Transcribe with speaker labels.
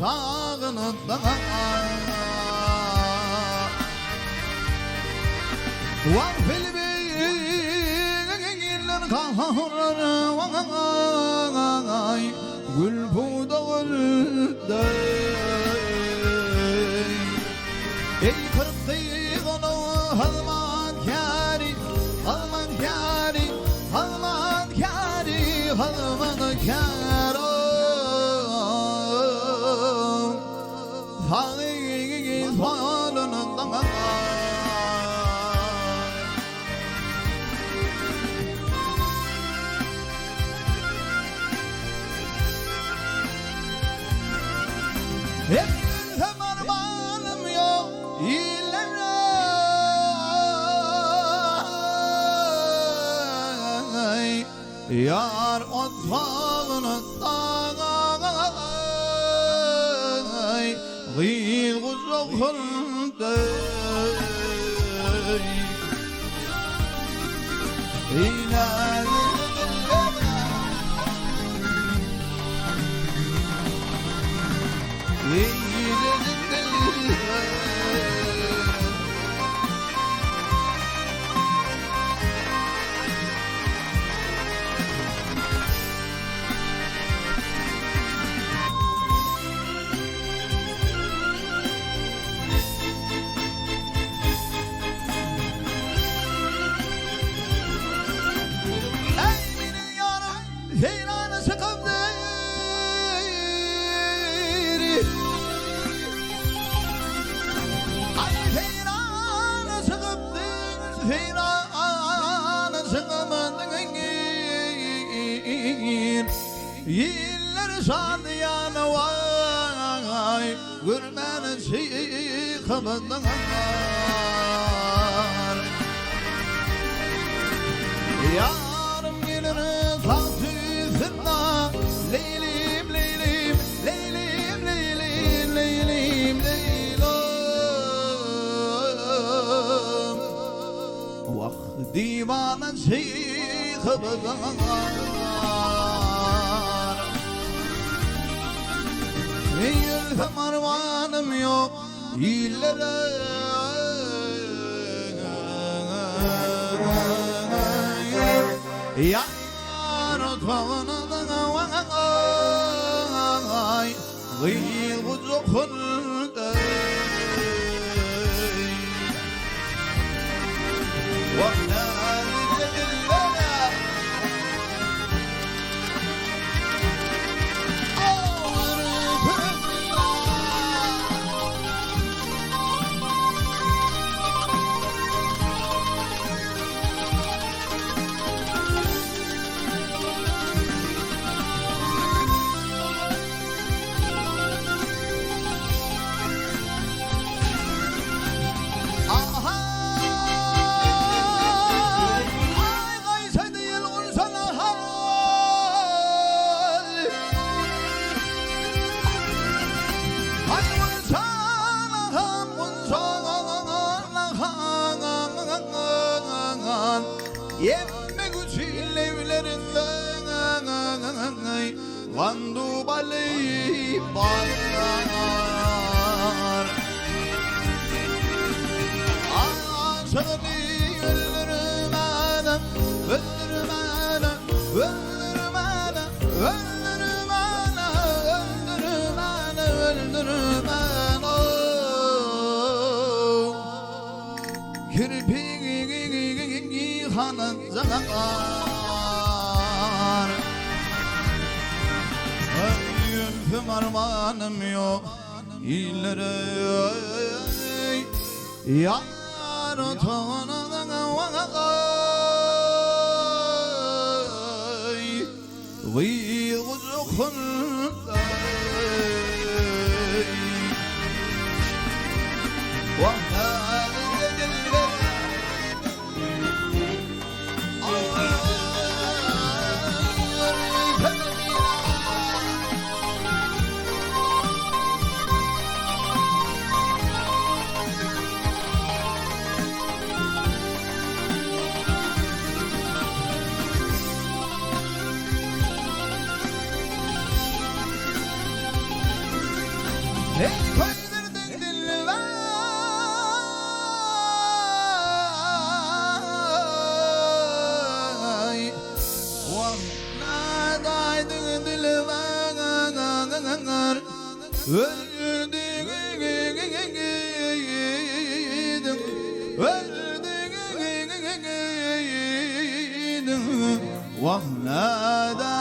Speaker 1: sağınında Var filbiler kahrarı vay Gül buğdağında Ey kırkıyığını halman kâri Halman kâri Halman kâri Halman kâri Fâgî fâlınından Hem armağanım yok illere Yar otfağını dağay Gîl kuzukunda İlahi Heyran sıkımdır Ay heyran sıkımdır Heyran sıkımdır Yiller sanıyan vay Gürmen sıkımdır Yarım gelir Fatih'ına Leylim, leylim, leylim, leylim, leylim, leylim Vah divanın şeyhıbıdan Yıldım armağanım yok illere Yar otfağına vay Gîl kuzukunda Yemek için evlerinden Vandu bali bağlar Aşığını öldürüm ana Öldürüm ana Öldürüm ana Öldürüm ana Öldürüm ana Öldürüm ana Kirpiği hanın zarar Yülfüm armağanım yok illere Yar otağına vay Gîl kuzukunda Ey koydirdin dilime Vallahdaydı dilime Öldüğüm Öldüğüm Vallahdaydı